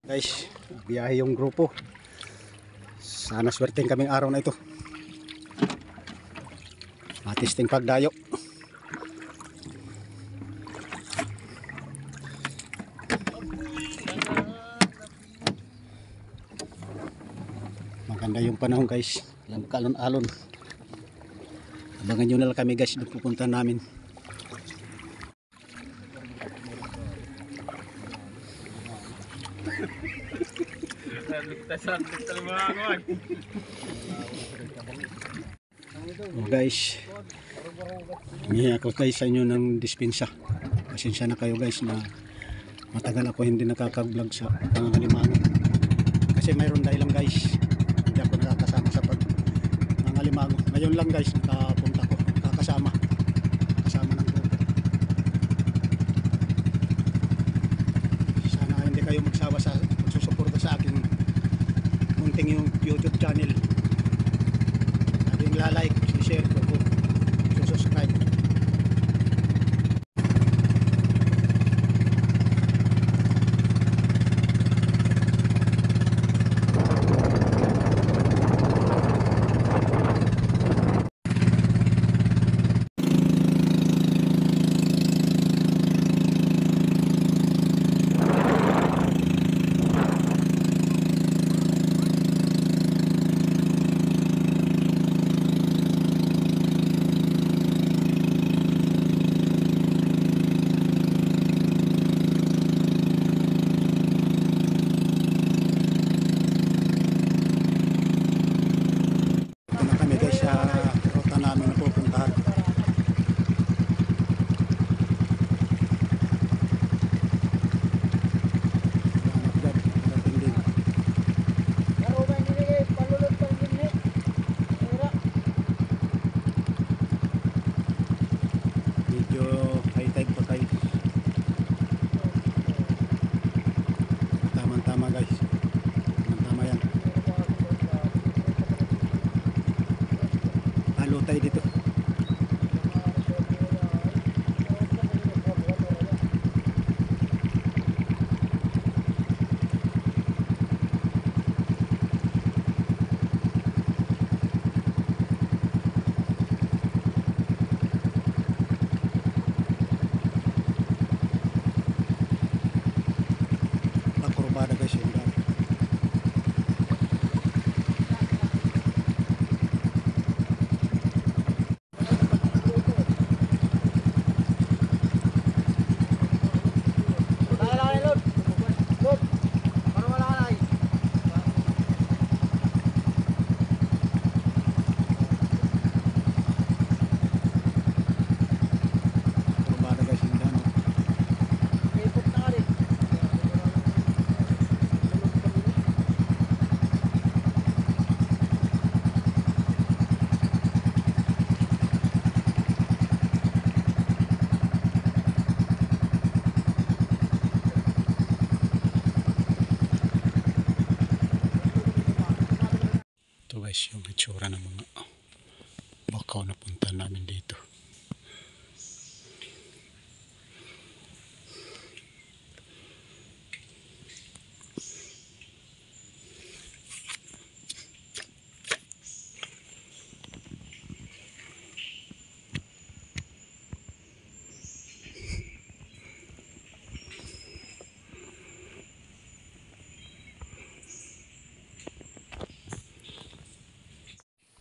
Guys, biyahe yung grupo. Sana swerteng kaming araw na ito. Matisting pagdayo. Maganda yung panahon guys. Walang kalon-alon. Abangan nyo na lang kami guys doon pupunta namin. Oh guys, humingi ako guys sa inyo ng dispensa. Pasensya na kayo guys na matagal ako hindi nakaka-vlog sa pangangalimango. Kasi mayroon dahilan guys, hindi ako nakakasama sa pangangalimango. Ngayon lang guys, nakapunta ko, nakakasama ng grupo. Sana hindi kayo magsawa sa pagsusuporta sa aking munting yung YouTube channel. Laging la-like, share ko, subscribe. Tama guys, tama yan. Halo tayo dito. Nakurbada guys yung dami. Ito guys yung itsura ng mga bakaw na punta namin dito.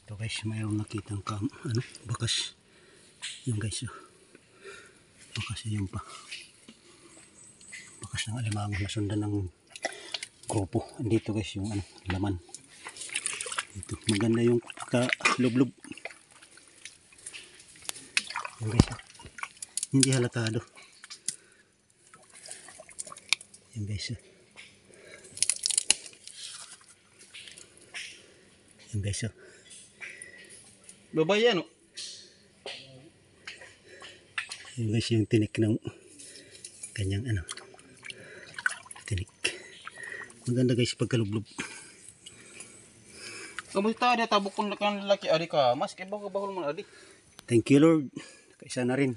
Ito guys, mayroong nakitang bakas. Yung guys, bakas yun pa. Bakas ng alimango na sundan ng grupo. Andito guys yung laman. Ito, maganda yung pagka-lublob. Yung guys, hindi halatado. Yung guys, yung guys, Babae yan, oh. yung guys yung tinik ng kanyang tinik. Maganda guys pagkalublob. Kamusta ada tabok kung lalaki adi ka? Mas kay bahul man adi. Thank you Lord. Kaisa na rin.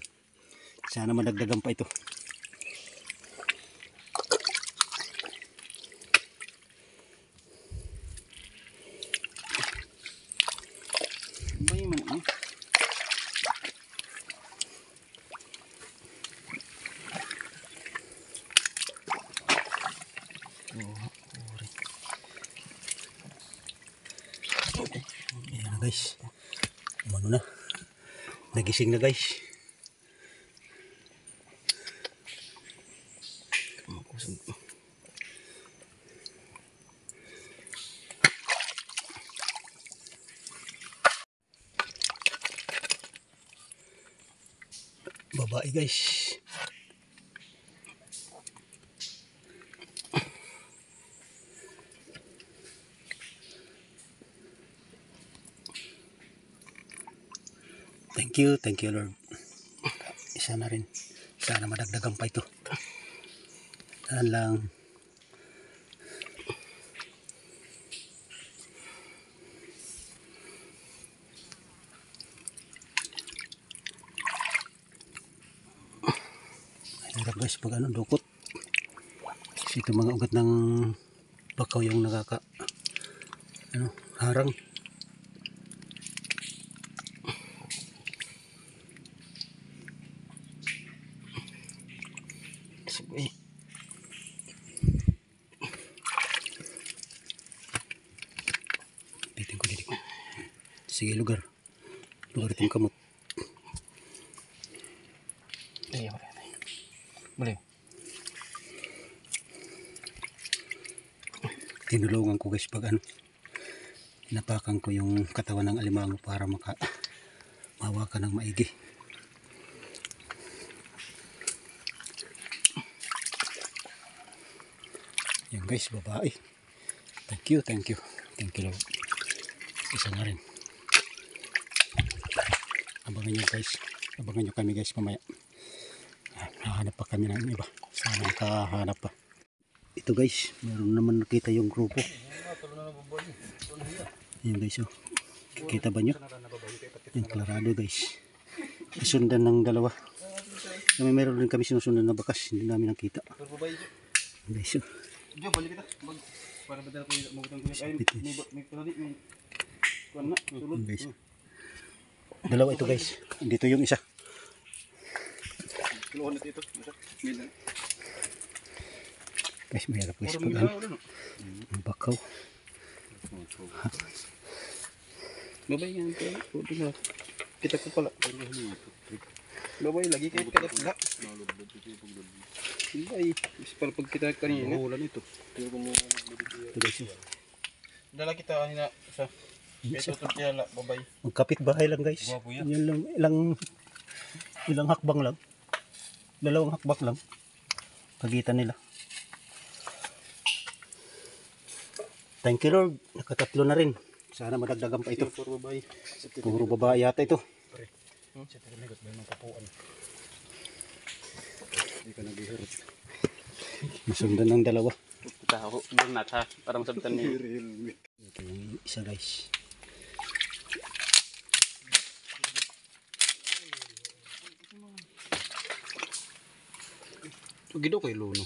Sana madagdagan pa ito. Ayan na guys. Umano na. Nagising na guys. Babae guys. Thank you Lord. Isa na rin. Sana madagdagan pa ito. Saan lang. Hirap guys pag ano, dukot. Kasi ito mga ugat ng bakaw yung harang. Sige. Pitin ko dito. Sige lugar itong kamot. Ayo. Boleh. Tinulungan ko guys pag ano, inapakan ko yung katawan ng alimango para mahawakan ng maigi. Yan guys, babae. Thank you Lord. Isa na rin. Abangan nyo kami guys mamaya. Hahanap pa kami ng iba. Sana makahanap pa. Ito guys, meron naman nakita yung grupo. Ayan guys, oh. Kita ba nyo? Yung klarado guys. Isundan ng dalawa. Meron din kami sinusundan na bakas. Hindi namin nakita. Guys, oh. Para badal ko yung magutang ko. Ay, may paladi. Kuwan na. Sulod. Guys. Dalawa ito guys. Dito yung isa. Kiluhan na dito. Guys, mahirap guys pag ano. Ang bakaw. Babay yan. Kita ko pala. Babay, lagi kayo kagat-gat. Babay. Para pag kita kanina. Mahulan ito. Ito guys. Dala kita kanina sa ito tiyala. Babay. Magkapit bahay lang guys. Yun lang, ilang hakbang lang. 2 hakbang lang. Pagitan nila. Thank you Lord. Nakatatlo na rin. Sana madagdagan pa ito. Puro babae yata ito. Masundan ng dalawa. Tahu, belum nata. Parang sabitan niya. Ito yung isa guys. Gido kay Luno.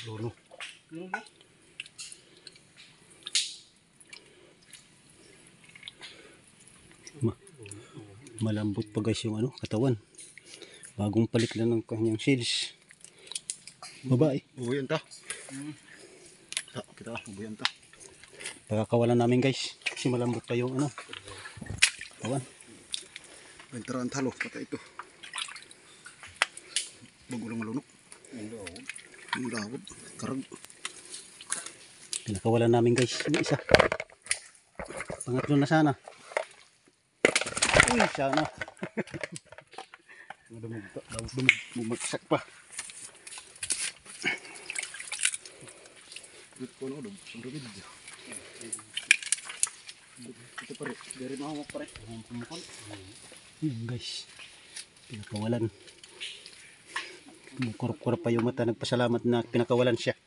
Luno. Malambot pa guys yung katawan. Bagong palit lang ng kanyang shields. Babae. Bubuyan ta. Kita bubuyan ta. Pagkakawalan namin guys. Kasi malambot pa yung katawan. Benteran talo kata itu. Bagulang malunok. Ang dawod. Karag. Pinakawalan namin guys. Yung isa. Pangatlo na sana. Uy, sana. Bumagsak pa. Ito pare. Dari mahawak pare. Yun guys. Pinakawalan. Kumukurap-kurap pa yung mata. Nagpasalamat na pinakawalan siya.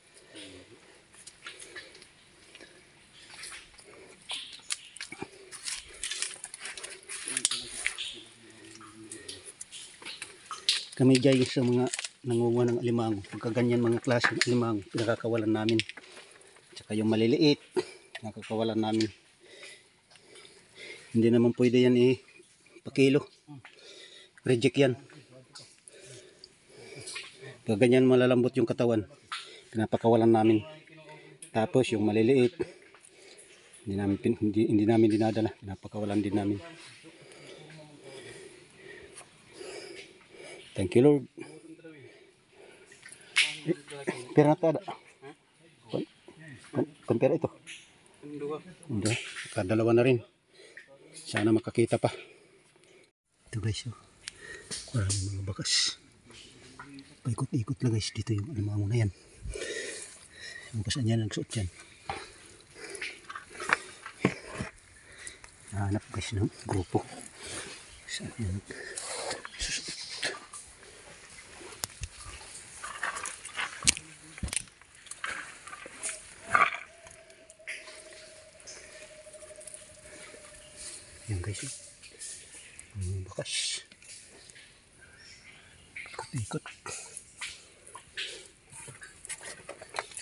Kami guys sa mga nangunguha ng alimango. Pagka ganyan mga klase ng alimango, pinakakawalan namin. Tsaka yung maliliit, nakakawalan namin. Hindi naman pwede yan pakilo. Reject yan. Pagka ganyan malalambot yung katawan, pinapakawalan namin. Tapos yung maliliit, hindi namin dinadala, pinapakawalan din namin. Thank you Lord. Pera na tada. Kung pera ito. Hindi. Kadalawa na rin. Sana makakita pa. Ito guys. Oh. Maraming mga bakas. Paikot-ikot lang guys. Dito yung alamamo na yan. Yung basan yan nagsuot yan. Nahanap guys ng grupo. Saan yan? Yan guys, bakas. Ikot-ikot.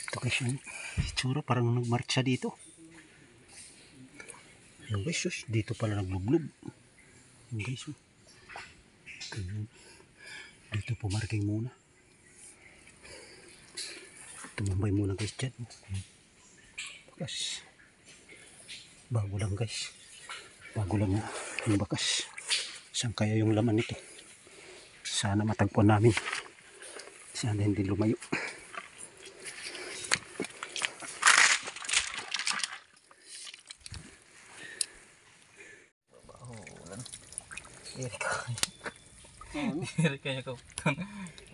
Ito guys yung itsura, parang nagmarcha dito. Yan guys, dito pala naglublob. Yan guys, dito pumarking muna. Tumambay muna guys dyan. Bakas. Bago lang guys. Bago lang yung bakas. Saan kaya yung laman nito? Sana matagpuan namin. Sana hindi lumayo. Iri kaya ko.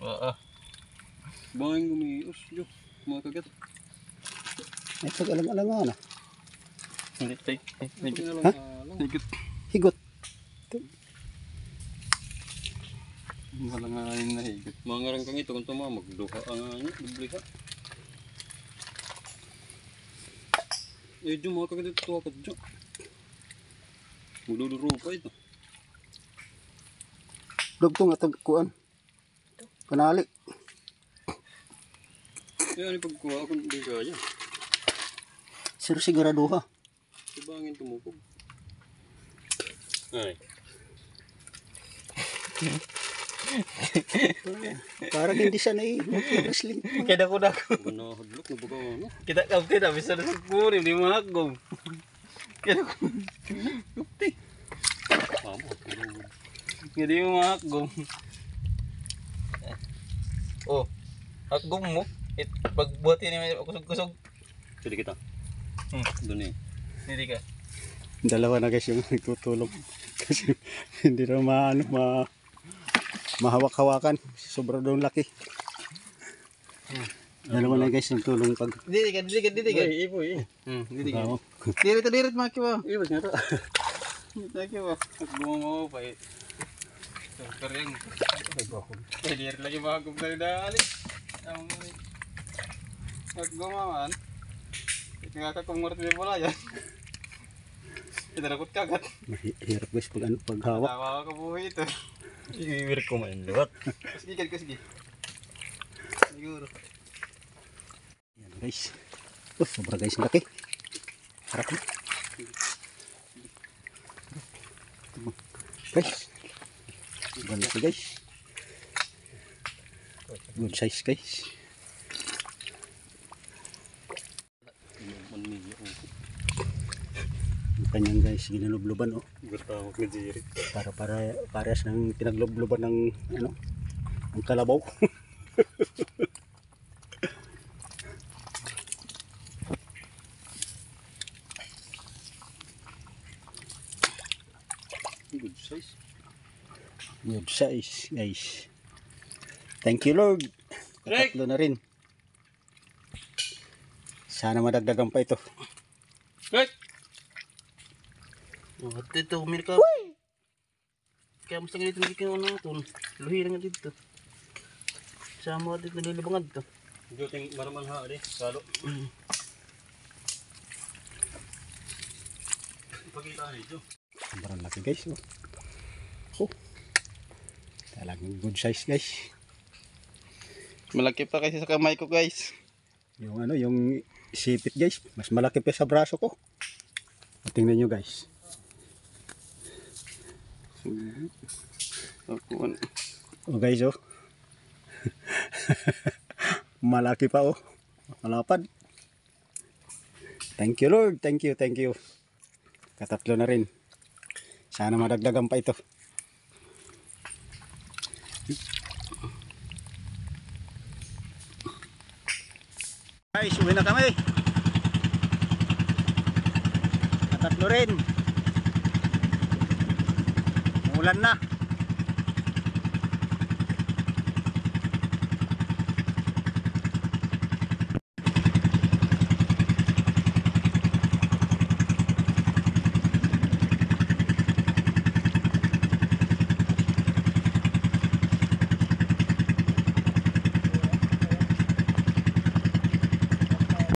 Oo. Bangin gumius, yo. Mga kagat. Ay, pag-alang-alangan na. Hindi, Ha? Higot. Higot. Malanganin na higot. Mga ngarang kang ito, kung tumama, magduha ang ano, dubliha. Eh, dyan mga kagat ito, tuwakat dyan. Magduduro pa ito. Dugtong atag kuan. Panali. Eh, ano pagkuha ako, hindi kaya. Sir sigurado ha. Ibangin tumupog. Ay. Parang hindi siya wrestling. Kaya ko. Manahadlok na baga ano. Kita kapte na, bisa na sa puri, di mahagom. Kaya ko. Kapte. Hindi mo mahagom. Oh, hagom mo. Pagbuhatin naman kusog-kusog. Pwede kita. Doon eh. Hindi ka. Dalawa na guys yung nagtutulong. Kasi hindi na mahawak-hawakan. Sobra doon laki. Dalawa na guys yung tulong pag... Didi ka. Ibo eh. Didi ka. Dirit makiwa. Ibo nga to. Makiwa. Gumawa pa eh. Kering. Dirit lagi mahagom na dali. Gumawan. Tingaka kung ngurti din pula yan. Tinanakot kagat. Mahirap guys paghawak. Tawa ka buhay ito. Iwiwir ko man luwat. Sige. Siguro. Yan guys. Sobra guys laki. Harap na. Guys. Sobrang laki guys. Good size guys. Kanyang guys ginalubluban oh. Gustawak ni Jerry. Parehas ng pinaglubluban ng ano ng kalabaw. Good size. Good size guys. Thank you Lord. Tatlo na rin. Sana madagdagan pa ito. Right. Oh, dito Amerika. Kaya mas ganito hindi kayo natin. Luhi lang dito. Sama dito nililibangad to. Joting maraman ha ade, salo. Ipakita nito. Sobrang laki guys. Oh. Talagang good size guys. Malaki pa kasi sa kamay ko guys. Yung ano, yung sipit guys, mas malaki pa sa braso ko. Tingnan nyo guys. Oh guys oh. Malaki pa oh. Malapad. Thank you Lord, thank you, thank you. Katatlo na rin. Sana madagdagan pa ito. Guys, uwi na kami. Katatlo rin. Umulan na.